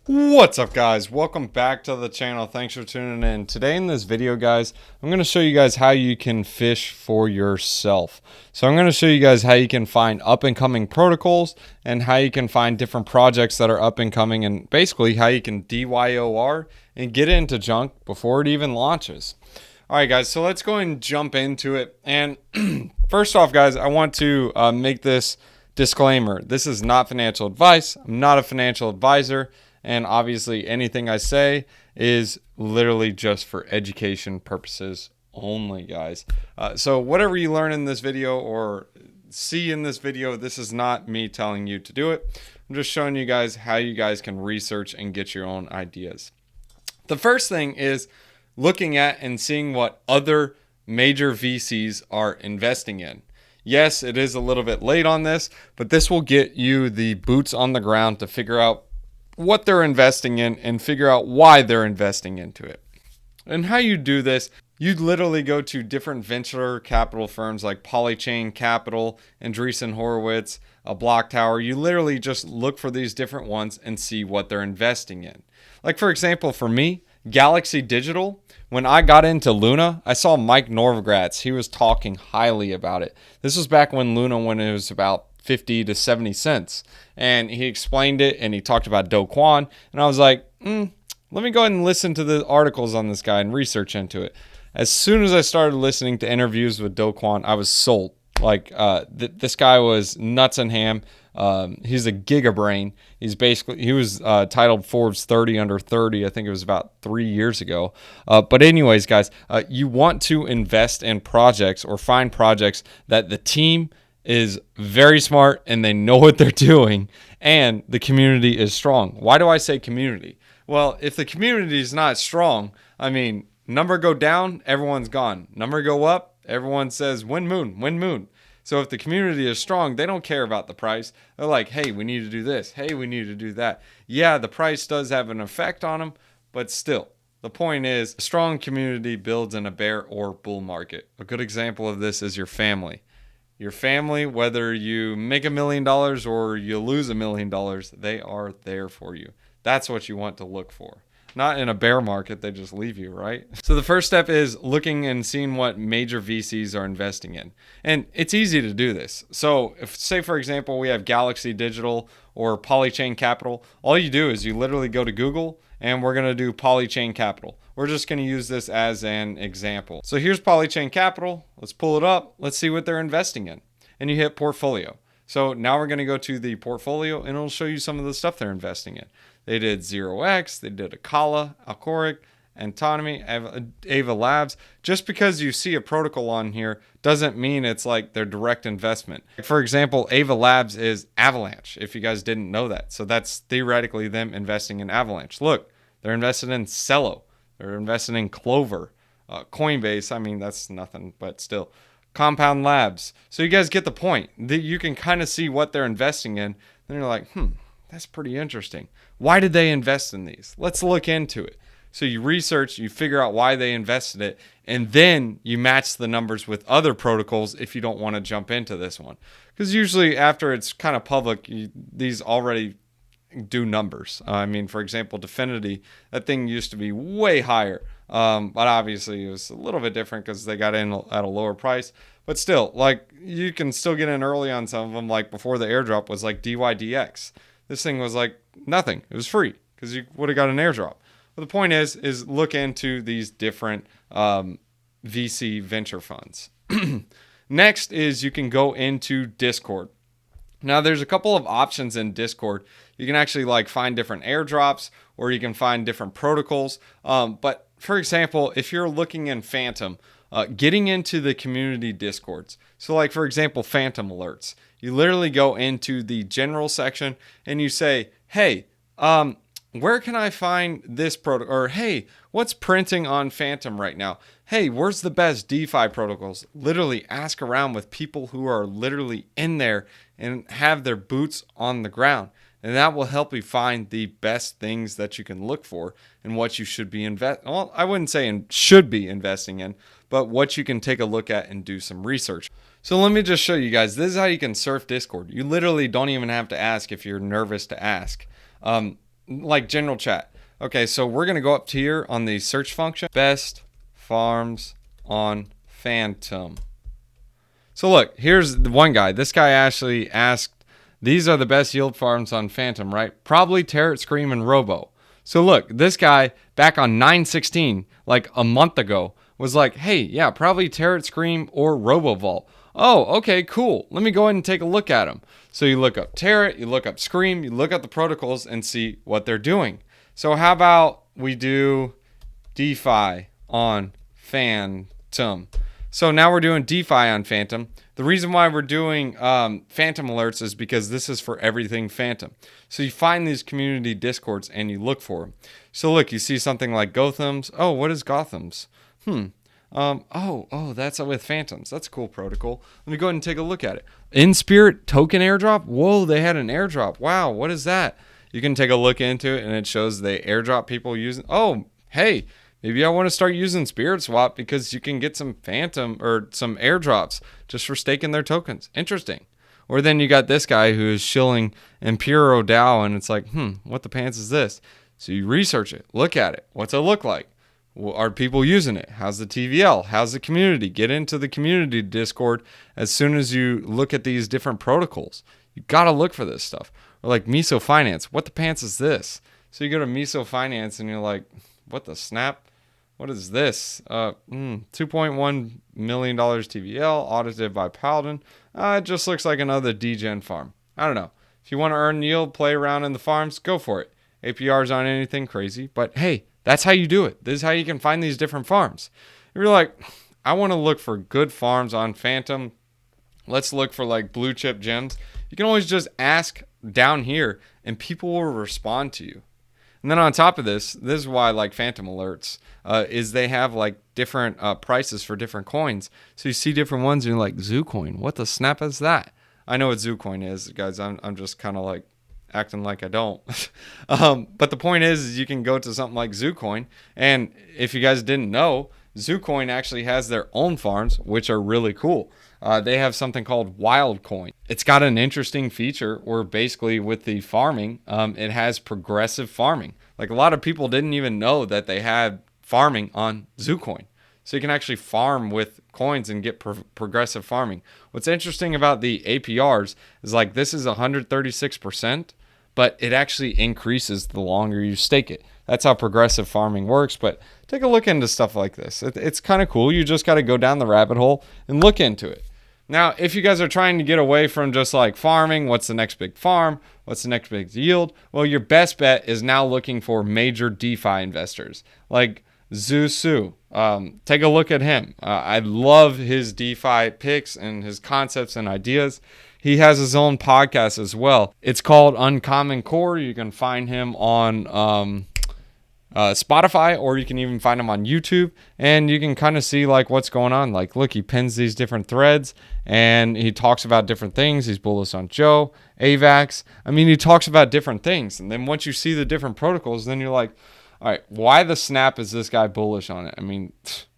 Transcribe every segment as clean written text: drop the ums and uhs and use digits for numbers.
What's up, guys? Welcome back to the channel. Thanks for tuning in. Today in this video, guys, I'm going to show you guys how you can fish for yourself. So I'm going to show you guys how you can find up and coming protocols and how you can find different projects that are up and coming, and basically how you can DYOR and get into junk before it even launches. All right, guys, so let's go and jump into it. And first off, guys, I want to make this disclaimer. This is not financial advice. I'm not a financial advisor. And obviously anything I say is literally just for education purposes only, guys. So whatever you learn in this video or see in this video, this is not me telling you to do it. I'm just showing you guys how you guys can research and get your own ideas. The first thing is looking at and seeing what other major VCs are investing in. Yes, it is a little bit late on this, but this will get you the boots on the ground to figure out what they're investing in and figure out why they're investing into it. And how you do this, you literally go to different venture capital firms like Polychain Capital, Andreessen Horowitz, a Block Tower. You literally just look for these different ones and see what they're investing in. Like, for example, for me, Galaxy Digital, when I got into Luna, I saw Mike Novogratz. He was talking highly about it. This was back when Luna, when it was about 50 to 70 cents. And he explained it and he talked about Do Kwon. And I was like, let me go ahead and listen to the articles on this guy and research into it. As soon as I started listening to interviews with Do Kwon, I was sold. Like, this guy was nuts and ham. He's a gigabrain. He was titled Forbes 30 under 30. I think it was about 3 years ago. But anyways, guys, you want to invest in projects or find projects that the team is very smart and they know what they're doing and the community is strong. Why do I say community? Well, if the community is not strong, I mean, number go down, everyone's gone. Number go up, everyone says win moon, win moon. So if the community is strong, they don't care about the price. They're like, hey, we need to do this. Hey, we need to do that. Yeah, the price does have an effect on them, but still. The point is, a strong community builds in a bear or bull market. A good example of this is your family. Your family, whether you make $1 million or you lose $1 million, they are there for you. That's what you want to look for. Not in a bear market, they just leave you, right? So the first step is looking and seeing what major VCs are investing in. And it's easy to do this. So if, say, for example, we have Galaxy Digital or Polychain Capital, all you do is you literally go to Google and we're going to do Polychain Capital. We're just going to use this as an example. So here's Polychain Capital. Let's pull it up. Let's see what they're investing in. And you hit portfolio. So now we're going to go to the portfolio and it'll show you some of the stuff they're investing in. They did 0x, they did Akala, Alcoric, Autonomy, Ava Labs. Just because you see a protocol on here doesn't mean it's like their direct investment. For example, Ava Labs is Avalanche, if you guys didn't know that. So that's theoretically them investing in Avalanche. Look, they're invested in CELO. They're invested in Clover. Coinbase, I mean, that's nothing, but still. Compound Labs. So you guys get the point. You can kind of see what they're investing in. Then you're like, that's pretty interesting. Why did they invest in these? Let's look into it. So you research, you figure out why they invested it, and then you match the numbers with other protocols if you don't want to jump into this one. Because usually after it's kind of public, these already do numbers. I mean, for example, Definity, that thing used to be way higher. But obviously it was a little bit different because they got in at a lower price. But still, like, you can still get in early on some of them. Like before the airdrop was like DYDX. This thing was like nothing. It was free because you would have got an airdrop. But the point is look into these different VC venture funds. Next is you can go into Discord. Now there's a couple of options in Discord. You can actually like find different airdrops or you can find different protocols. But for example, if you're looking in Fantom, getting into the community Discords. So like, for example, Fantom alerts. You literally go into the general section and you say, hey, where can I find this protocol? Or, hey, what's printing on Fantom right now? Hey, where's the best DeFi protocols? Literally ask around with people who are literally in there and have their boots on the ground. And that will help you find the best things that you can look for and what you should be well, I wouldn't say should be investing in, but what you can take a look at and do some research. So let me just show you guys. This is how you can surf Discord. You literally don't even have to ask if you're nervous to ask. like general chat. Okay, so we're going to go up here on the search function. Best farms on Fantom. So look, here's the one guy. This guy actually asked, these are the best yield farms on Fantom, right? Probably Tarot, Scream, and Robo. So look, this guy back on 9/16, like a month ago, was like, hey, yeah, probably Tarot, Scream, or RoboVault. Oh, okay, cool. Let me go ahead and take a look at them. So you look up Tarot, you look up Scream, you look at the protocols and see what they're doing. So how about we do DeFi on Fantom? So now we're doing DeFi on Fantom. The reason why we're doing Fantom alerts is because this is for everything Fantom. So you find these community discords and you look for them. So look, you see something like Gotham's. Oh, what is Gotham's? That's with Phantoms. That's a cool protocol. Let me go ahead and take a look at it. In Spirit token airdrop. Whoa, they had an airdrop. Wow, what is that? You can take a look into it and it shows the airdrop people using. Oh, hey, maybe I want to start using Spirit Swap because you can get some Fantom or some airdrops just for staking their tokens. Interesting. Or then you got this guy who is shilling Impero DAO and it's like, what the pants is this? So you research it, look at it. What's it look like? Are people using it? How's the TVL? How's the community? Get into the community Discord as soon as you look at these different protocols. You got to look for this stuff. Or like Miso Finance. What the pants is this? So you go to Miso Finance and you're like, what the snap? What is this? $2.1 million TVL audited by Paladin. It just looks like another degen farm. I don't know. If you want to earn yield, play around in the farms, go for it. APRs aren't anything crazy, but hey, that's how you do it. This is how you can find these different farms. If you're like, I want to look for good farms on Fantom. Let's look for like blue chip gems. You can always just ask down here and people will respond to you. And then on top of this is why I like Fantom alerts, is they have like different prices for different coins. So you see different ones and you're like, Zucoin, what the snap is that? I know what Zucoin is, guys. I'm just kind of like acting like I don't. But the point is you can go to something like Zucoin. And if you guys didn't know, Zucoin actually has their own farms, which are really cool. They have something called Wildcoin. It's got an interesting feature where basically with the farming, it has progressive farming. Like a lot of people didn't even know that they had farming on Zucoin. So you can actually farm with coins and get progressive farming. What's interesting about the APRs is like this is 136%, but it actually increases the longer you stake it. That's how progressive farming works. But take a look into stuff like this. It's kind of cool. You just got to go down the rabbit hole and look into it. Now, if you guys are trying to get away from just like farming, what's the next big farm? What's the next big yield? Well, your best bet is now looking for major DeFi investors like Zusu. Take a look at him. I love his DeFi picks and his concepts and ideas. He has his own podcast as well. It's called Uncommon Core. You can find him on Spotify, or you can even find him on YouTube, and you can kind of see like what's going on. Like, look, he pins these different threads and he talks about different things. He's bullish on Joe, Avax. I mean, he talks about different things. And then once you see the different protocols, then you're like, all right, why the snap is this guy bullish on it? I mean,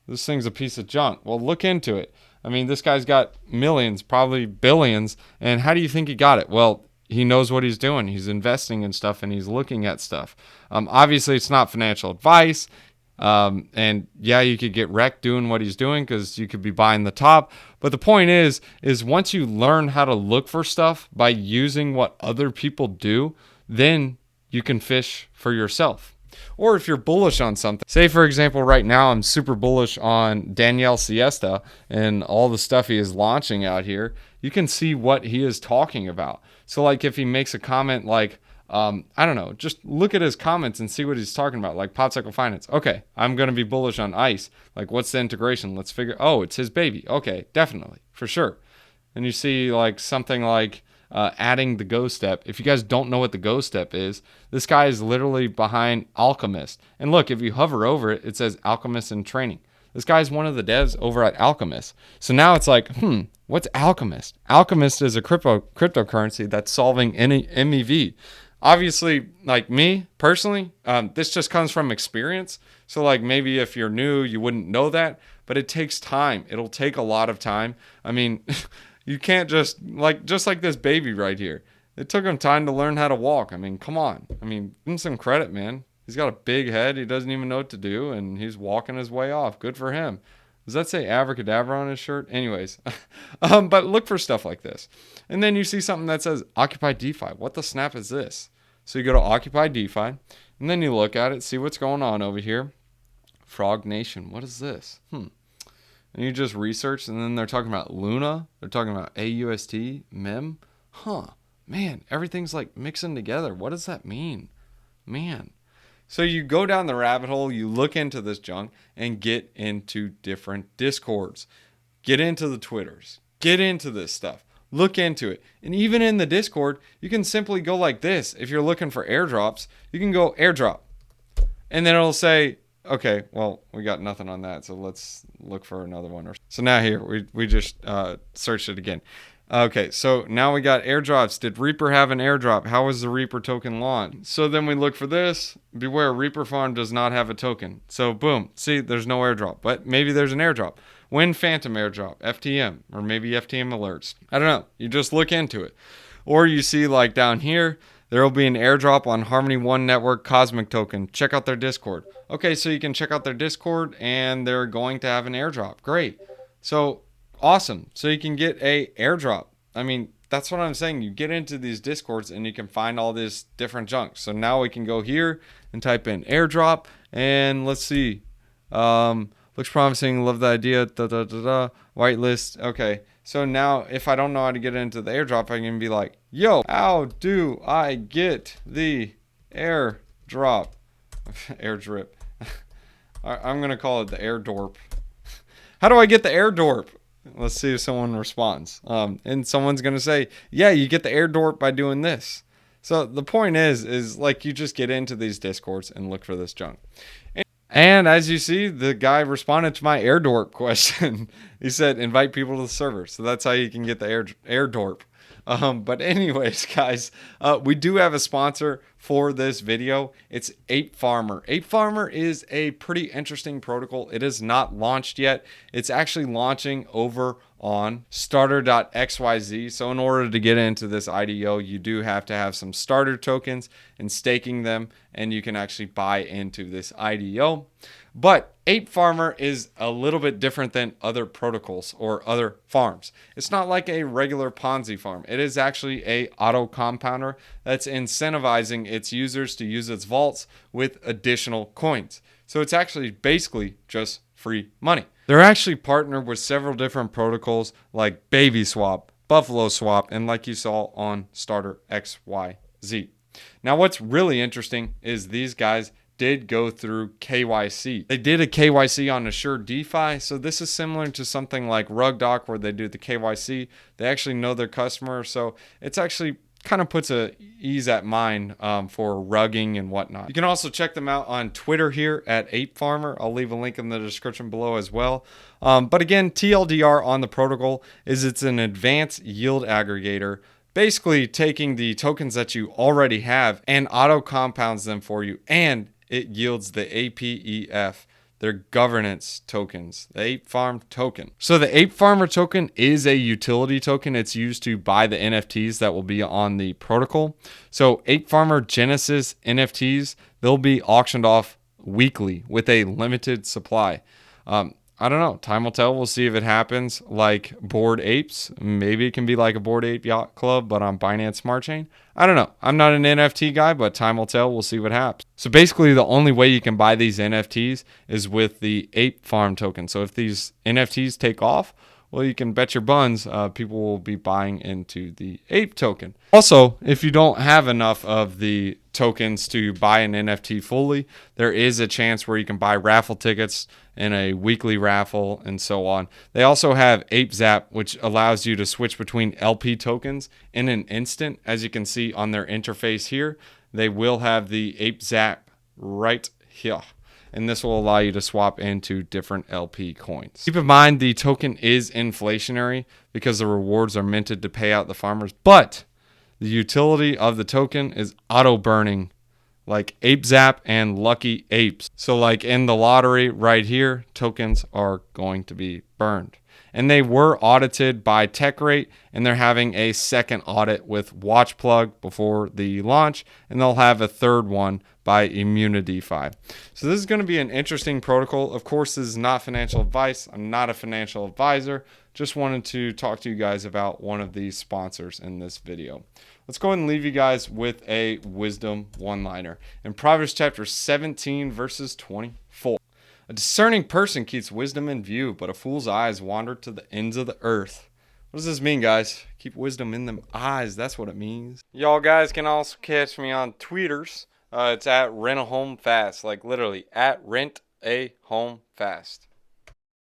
this thing's a piece of junk. Well, look into it. I mean, this guy's got millions, probably billions. And how do you think he got it? Well, he knows what he's doing. He's investing in stuff and he's looking at stuff. Obviously, it's not financial advice. And yeah, you could get wrecked doing what he's doing because you could be buying the top. But the point is once you learn how to look for stuff by using what other people do, then you can fish for yourself. Or if you're bullish on something, say for example, right now I'm super bullish on Danielle Siesta and all the stuff he is launching out here, you can see what he is talking about. So like if he makes a comment like, I don't know, just look at his comments and see what he's talking about, like Popsicle Finance. Okay, I'm going to be bullish on ICE. Like, what's the integration? Let's figure, oh, it's his baby. Okay, definitely, for sure. And you see like something like adding the Go step. If you guys don't know what the Go step is, this guy is literally behind Alchemist. And look, if you hover over it, it says Alchemist in training. This guy's one of the devs over at Alchemist. So now it's like, what's Alchemist? Alchemist is a cryptocurrency that's solving any MEV. Obviously, like me personally, this just comes from experience. So like maybe if you're new, you wouldn't know that, but it takes time. It'll take a lot of time. I mean, you can't just like this baby right here. It took him time to learn how to walk. I mean, come on. I mean, give him some credit, man. He's got a big head. He doesn't even know what to do, and he's walking his way off. Good for him. Does that say abracadabra on his shirt? Anyways, but look for stuff like this. And then you see something that says Occupy DeFi. What the snap is this? So you go to Occupy DeFi, and then you look at it, see what's going on over here. Frog Nation. What is this? And you just research, and then they're talking about Luna. They're talking about AUST, MEM. Man, everything's like mixing together. What does that mean? Man. So you go down the rabbit hole, you look into this junk, and get into different Discords. Get into the Twitters. Get into this stuff. Look into it. And even in the Discord, you can simply go like this. If you're looking for airdrops, you can go airdrop. And then it'll say, okay, well, we got nothing on that, so let's look for another one. So now here, we just searched it again. Okay, so now we got airdrops. Did Reaper have an airdrop? How was the Reaper token launched? So then we look for this. Beware, Reaper Farm does not have a token. So boom, see, there's no airdrop, but maybe there's an airdrop. When Fantom airdrop, FTM, or maybe FTM alerts. I don't know. You just look into it. Or you see like down here, there will be an airdrop on Harmony One Network Cosmic Token. Check out their Discord. Okay, so you can check out their Discord, and they're going to have an airdrop. Great. So awesome. So you can get a airdrop. I mean, that's what I'm saying. You get into these Discords and you can find all this different junk. So now we can go here and type in airdrop, and let's see. Looks promising. Love the idea. Whitelist. Okay. So now if I don't know how to get into the airdrop, I can be like, yo, how do I get the airdrop? Airdrip. I'm going to call it the airdorp. How do I get the airdorp? Let's see if someone responds. And someone's going to say, yeah, you get the airdorp by doing this. So the point is like you just get into these Discords and look for this junk. And as you see, the guy responded to my airdorp question. He said, invite people to the server. So that's how you can get the airdorp. But anyways, guys, we do have a sponsor for this video. It's Ape Farmer. Ape Farmer is a pretty interesting protocol. It is not launched yet. It's actually launching over on starter.xyz. So in order to get into this IDO, you do have to have some starter tokens and staking them, and you can actually buy into this IDO. But Ape Farmer is a little bit different than other protocols or other farms. It's not like a regular Ponzi farm. It is actually a auto compounder that's incentivizing its users to use its vaults with additional coins. So it's actually basically just free money. They're actually partnered with several different protocols like Baby Swap, Buffalo Swap, and like you saw on Starter XYZ. Now what's really interesting is these guys did go through KYC. They did a KYC on Assured DeFi. So this is similar to something like RugDoc where they do the KYC. They actually know their customer. So it's actually kind of puts a ease at mind for rugging and whatnot. You can also check them out on Twitter here at Ape Farmer. I'll leave a link in the description below as well. But again, TLDR on the protocol is it's an advanced yield aggregator, basically taking the tokens that you already have and auto compounds them for you, and it yields the APEF, their governance tokens, the Ape Farm token. So the Ape Farmer token is a utility token. It's used to buy the NFTs that will be on the protocol. So Ape Farmer Genesis NFTs, they'll be auctioned off weekly with a limited supply. I don't know. Time will tell. We'll see if it happens like Bored Apes. Maybe it can be like a Bored Ape Yacht Club, but on Binance Smart Chain. I don't know. I'm not an NFT guy, but time will tell. We'll see what happens. So basically, the only way you can buy these NFTs is with the Ape Farm token. So if these NFTs take off, well, you can bet your buns people will be buying into the Ape token. Also, if you don't have enough of the tokens to buy an NFT fully, there is a chance where you can buy raffle tickets in a weekly raffle and so on. They also have Ape Zap, which allows you to switch between LP tokens in an instant. As you can see on their interface here, they will have the Ape Zap right here. And this will allow you to swap into different LP coins. Keep in mind the token is inflationary because the rewards are minted to pay out the farmers, but the utility of the token is auto burning like Ape Zap and Lucky Apes. So like in the lottery right here, tokens are going to be burned. And they were audited by TechRate, and they're having a second audit with Watchplug before the launch, and they'll have a third one by ImmuniDeFi. So this is going to be an interesting protocol. Of course, this is not financial advice. I'm not a financial advisor. Just wanted to talk to you guys about one of these sponsors in this video. Let's go ahead and leave you guys with a wisdom one-liner. In Proverbs chapter 17, verses 24. A discerning person keeps wisdom in view, but a fool's eyes wander to the ends of the earth. What does this mean, guys? Keep wisdom in them eyes. That's what it means. Y'all guys can also catch me on tweeters. It's at Rent a Home Fast. Like literally, at Rent a Home Fast.